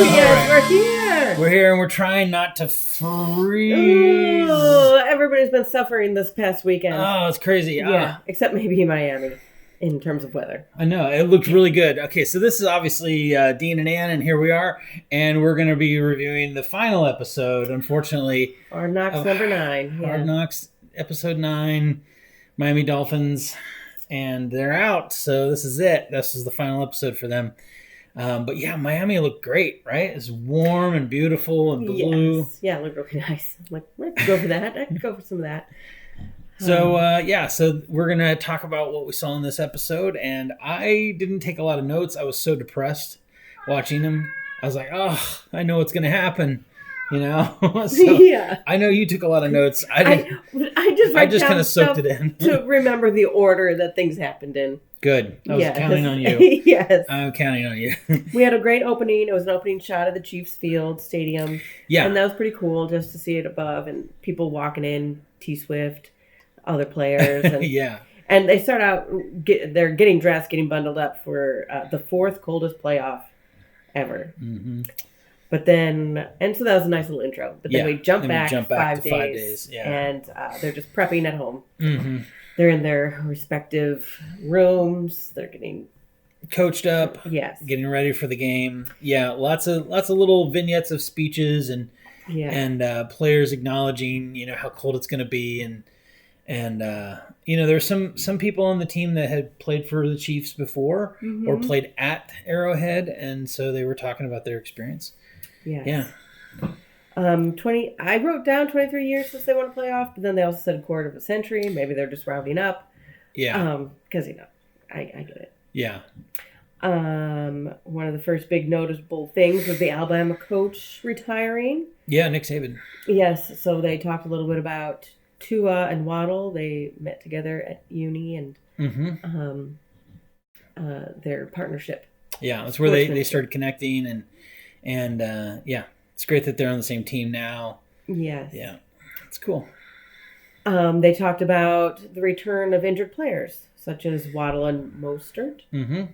Yes, we're here. We're here and we're trying not to freeze. Oh, everybody's been suffering this past weekend. Oh, it's crazy. Yeah, except maybe Miami in terms of weather. I know. It looked really good. Okay, so this is obviously Dean and Ann, and here we are. And we're going to be reviewing the final episode, unfortunately. Hard Knocks number 9. Hard Knocks, episode 9, Miami Dolphins. And they're out, so this is it. This is the final episode for them. But yeah, Miami looked great, right? It's warm and beautiful and blue. Yes. Yeah, it looked really nice. I'm like, I could go for that. I could go for some of that. So, so we're going to talk about what we saw in this episode. And I didn't take a lot of notes. I was so depressed watching them. I was like, oh, I know what's going to happen. You know? So yeah. I know you took a lot of notes. I just kind of soaked it in. to remember the order that things happened in. Good. I was counting on you. Yes. I'm counting on you. We had a great opening. It was an opening shot of the Chiefs Field Stadium. Yeah. And that was pretty cool just to see it above and people walking in, T-Swift, other players. And, yeah. And they start out, they're getting dressed, getting bundled up for the 4th coldest playoff ever. Mm-hmm. But then, and so that was a nice little intro. But then we jump back, to 5 days. 5 days. Yeah. And they're just prepping at home. Mm-hmm. They're in their respective rooms. They're getting coached up. Yes. Getting ready for the game. Yeah, lots of little vignettes of speeches and players acknowledging, how cold it's going to be and there's some people on the team that had played for the Chiefs before or played at Arrowhead, and so they were talking about their experience. Yes. Yeah. 20. I wrote down 23 years since they won a playoff, but then they also said a quarter of a century. Maybe they're just rounding up. Yeah. Because I get it. Yeah. One of the first big noticeable things was the Alabama coach retiring. Yeah, Nick Saban. Yes. So they talked a little bit about Tua and Waddle. They met together at uni and their partnership. Yeah, that's where they started connecting and it's great that they're on the same team now. Yes. Yeah. It's cool. They talked about the return of injured players, such as Waddle and Mostert. Mm-hmm.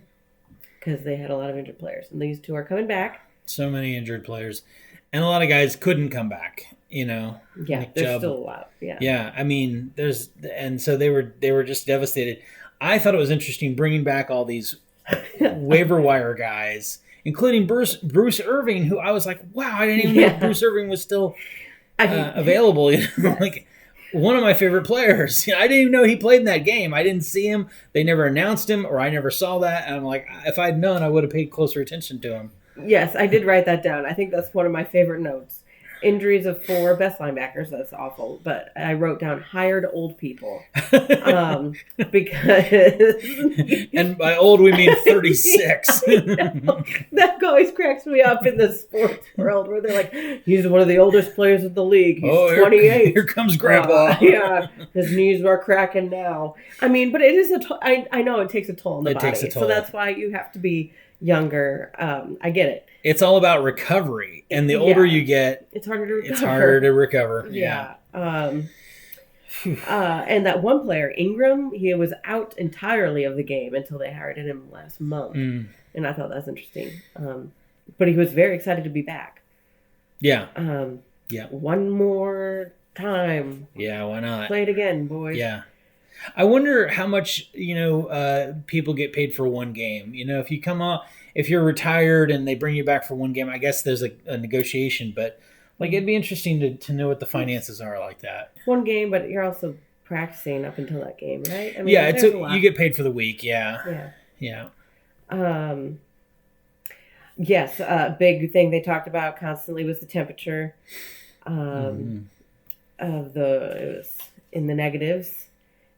Because they had a lot of injured players. And these two are coming back. So many injured players. And a lot of guys couldn't come back, Yeah, Nick there's Chubb. still a lot. Yeah. Yeah, I mean, so they were just devastated. I thought it was interesting bringing back all these waiver wire guys, including Bruce Irving, who I was like, wow, I didn't even know Bruce Irving was still available. Like one of my favorite players. I didn't even know he played in that game. I didn't see him. They never announced him, or I never saw that. And I'm like, if I'd known, I would have paid closer attention to him. Yes, I did write that down. I think that's one of my favorite notes. Injuries of 4 best linebackers. That's awful. But I wrote down hired old people. Because... And by old, we mean 36. That always cracks me up in the sports world where they're like, he's one of the oldest players in the league. He's 28. Here comes Grandpa. His knees are cracking now. I mean, but it is I know it takes a toll on the body. Takes a toll. So that's why you have to be younger. I get it. It's all about recovery, and the older you get, it's harder to recover. It's harder to recover. Yeah. And that one player, Ingram, he was out entirely of the game until they hired him last month, and I thought that was interesting. But he was very excited to be back. Yeah. One more time. Yeah. Why not? Play it again, boys. Yeah. I wonder how much people get paid for one game. If you're retired and they bring you back for one game, I guess there's a negotiation. But it'd be interesting to know what the finances are like that. One game, but you're also practicing up until that game, right? I mean, you get paid for the week. Yeah. Yeah. Yes, a big thing they talked about constantly was the temperature. It was in the negatives.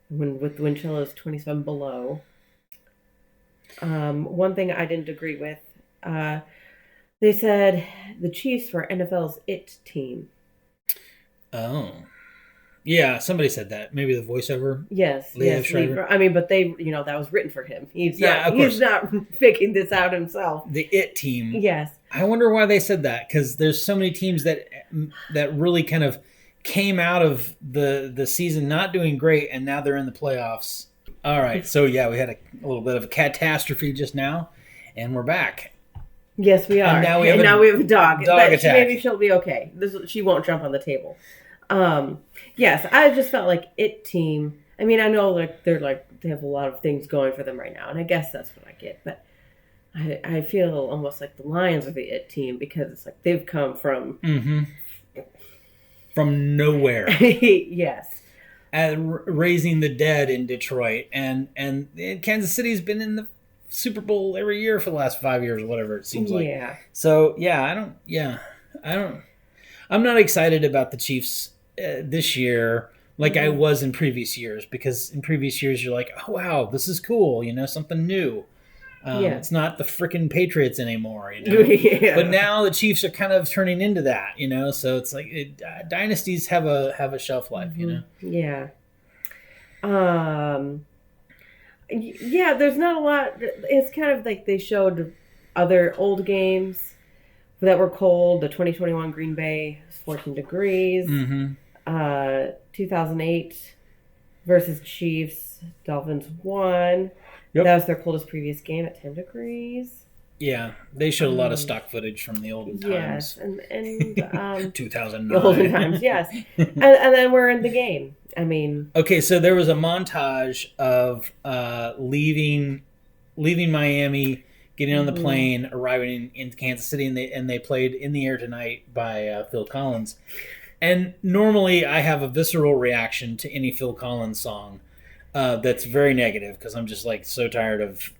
With the wind chill is 27 below. One thing I didn't agree with, they said the Chiefs were NFL's it team. Oh. Yeah, somebody said that. Maybe the voiceover. Yes. I mean, but they, that was written for him. He's not picking this out himself. The it team. Yes. I wonder why they said that, because there's so many teams that really kind of came out of the season not doing great, and now they're in the playoffs. All right, so we had a little bit of a catastrophe just now, and we're back. Yes, we are. And now we have a dog. Dog attack. Maybe she'll be okay. She won't jump on the table. Yes, I just felt like It Team. I mean, I know they have a lot of things going for them right now, and I guess that's what I get. But I feel almost like the Lions are the It Team because it's like they've come from nowhere. Yes. And raising the dead in Detroit, and Kansas City's been in the Super Bowl every year for the last 5 years, or whatever it seems like. Yeah. So I'm not excited about the Chiefs this year like I was in previous years, because in previous years you're like, oh wow, this is cool, something new. It's not the freaking Patriots anymore, Yeah. But now the Chiefs are kind of turning into that, So it's like dynasties have a shelf life, Yeah. Yeah. There's not a lot. It's kind of like they showed other old games that were cold. The 2021 Green Bay was 14 degrees. 2008 versus Chiefs, Dolphins won. Yep. That was their coldest previous game at 10 degrees. Yeah, they showed a lot of stock footage from the olden times. Yes, and 2009. The olden times, yes. and then we're in the game. I mean... Okay, so there was a montage of leaving Miami, getting on the plane, arriving in Kansas City, and they played In the Air Tonight by Phil Collins. And normally I have a visceral reaction to any Phil Collins song that's very negative, because I'm just like so tired of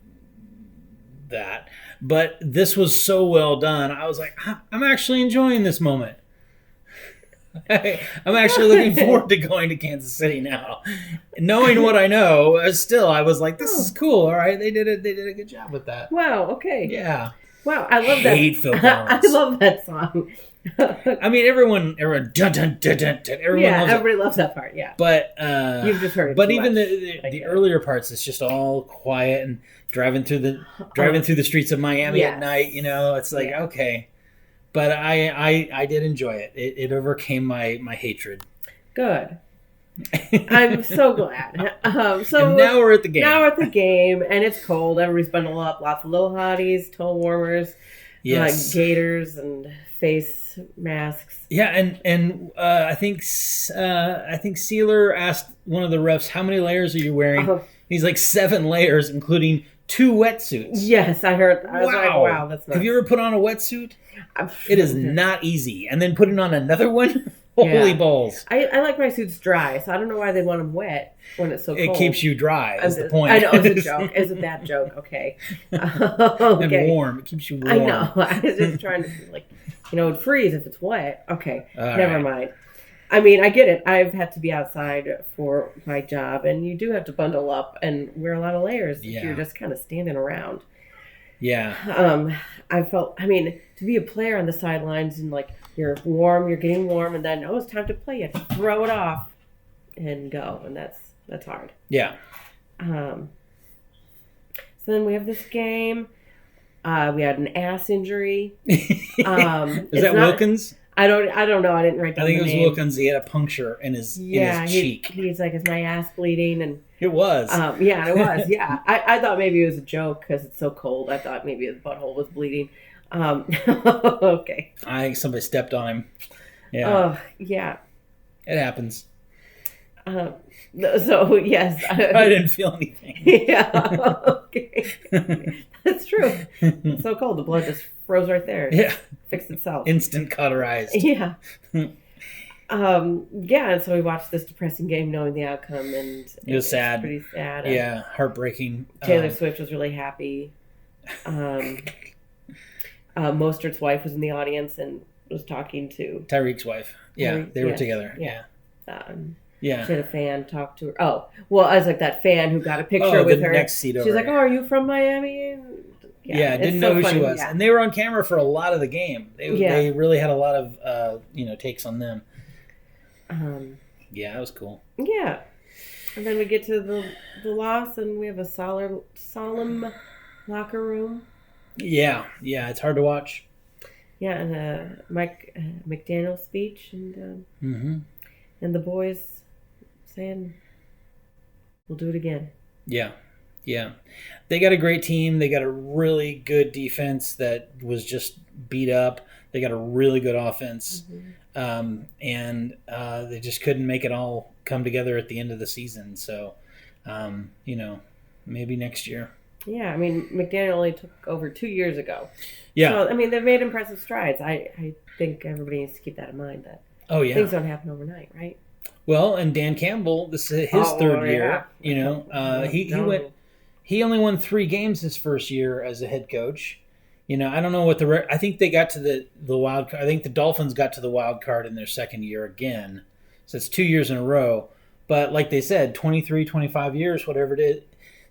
that. But this was so well done. I was like, I'm actually enjoying this moment. I'm actually looking forward to going to Kansas City now. Knowing what I know, still I was like, this is cool. All right, they did a good job with that. Wow, okay. Yeah. Wow, I love that. Phil Collins. I love that song. I mean, everyone dun dun dun dun dun. Everybody loves that part. Yeah, but you've just heard it. But even the earlier parts, it's just all quiet and driving through the streets of Miami at night. It's like okay, but I did enjoy it. It overcame my hatred. Good. I'm so glad. So and now we're at the game. And it's cold. Everybody's bundled up. Lots of little hotties, toe warmers, gaiters, and face masks. Yeah, and I think Sealer asked one of the refs, "How many layers are you wearing?" He's like 7 layers, including 2 wetsuits. Yes, I heard. I was like, wow, that's nuts. Have you ever put on a wetsuit? It is not easy. And then putting on another one? Holy balls. I like my suits dry, so I don't know why they want them wet when it's so cold. It keeps you dry, is the point. I know, it's a joke. It's a bad joke. Okay. Okay. And warm. It keeps you warm. I know. I was just trying to, it'd freeze if it's wet. Okay. Never mind. I mean, I get it. I've had to be outside for my job, and you do have to bundle up and wear a lot of layers if you're just kind of standing around. Yeah. I felt, to be a player on the sidelines and you're warm, you're getting warm, and then it's time to play. You have to throw it off and go, and that's hard. Yeah. So then we have this game. We had an ass injury. Is that Wilkins? I don't know. I didn't write down the name. I think it was Wilkins. He had a puncture in his cheek. He's like, is my ass bleeding? And it was. Yeah, it was. Yeah, I thought maybe it was a joke because it's so cold. I thought maybe his butthole was bleeding. Okay. I think somebody stepped on him. Yeah. Oh, yeah. It happens. So yes, I didn't feel anything. Yeah. Okay. That's true. It's so cold. The blood just froze right there. Yeah. Fixed itself. Instant cauterized. Yeah. Yeah, and so we watched this depressing game knowing the outcome, and it was sad. Pretty sad. Yeah, heartbreaking. Taylor Swift was really happy. Mostert's wife was in the audience and was talking to Tyreek's wife. Yeah, they were together. Yeah. Yeah. She had a fan talk to her. Oh, well, I was like that fan who got a picture with her. Next seat over. She's like, "Oh, are you from Miami?" Yeah, didn't know who she was, and they were on camera for a lot of the game. They really had a lot of takes on them. Yeah, that was cool. Yeah, and then we get to the loss, and we have a solemn locker room. Yeah, it's hard to watch. Yeah, and Mike McDaniel's speech, and and the boys saying, "We'll do it again." Yeah, Yeah. They got a great team. They got a really good defense that was just beat up. They got a really good offense. And they just couldn't make it all come together at the end of the season. So, maybe next year. Yeah, I mean, McDaniel only took over 2 years ago. Yeah. So, I mean, they've made impressive strides. I think everybody needs to keep that in mind, that things don't happen overnight, right? Well, and Dan Campbell, this is his third year. He only won 3 games his first year as a head coach. I don't know what I think they got to the wild card. I think the Dolphins got to the wild card in their second year again. So it's 2 years in a row. But like they said, 23, 25 years, whatever it is,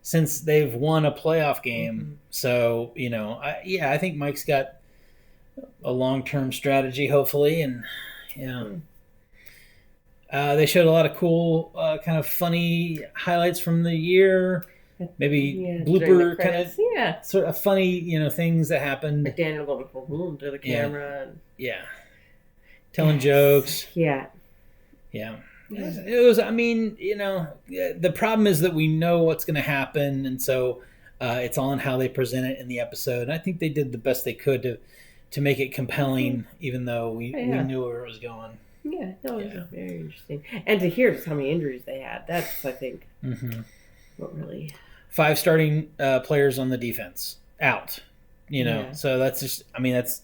since they've won a playoff game. So, I think Mike's got a long-term strategy, hopefully. And, they showed a lot of cool, kind of funny highlights from the year. Maybe blooper kind of sort of funny, things that happened. Like Daniel going boom to the camera. Telling jokes. Yeah. It was, the problem is that we know what's going to happen, and so it's all in how they present it in the episode. And I think they did the best they could to make it compelling, even though we knew where it was going. Yeah, no, it was very interesting. And to hear just how many injuries they had, that's, I think, what really... 5 starting players on the defense out, so that's just, that's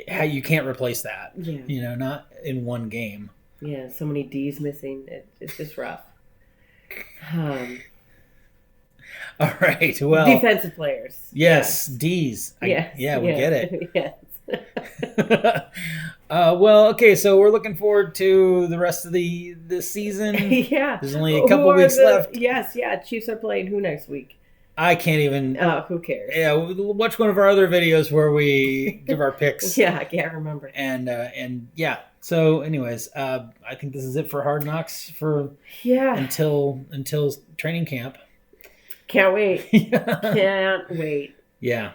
how you can't replace that, not in one game. Yeah, so many D's missing. It's just rough. All right, well. Defensive players. Yes, D's. We get it. Yes. Well, okay, so we're looking forward to the rest of the season. Yeah. There's only a couple weeks left. Yes, Chiefs are playing who next week? I can't even. Who cares? Yeah, watch one of our other videos where we give our picks. Yeah, I can't remember. And yeah. So, anyways, I think this is it for Hard Knocks until training camp. Can't wait. Can't wait. Yeah.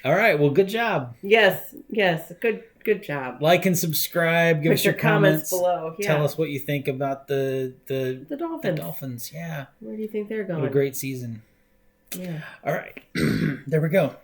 All right. Well, good job. Yes. Good job. Like and subscribe. Give us your comments below. Yeah. Tell us what you think about the Dolphins. The Dolphins. Yeah. Where do you think they're going? What a great season. Yeah. All right. There we go.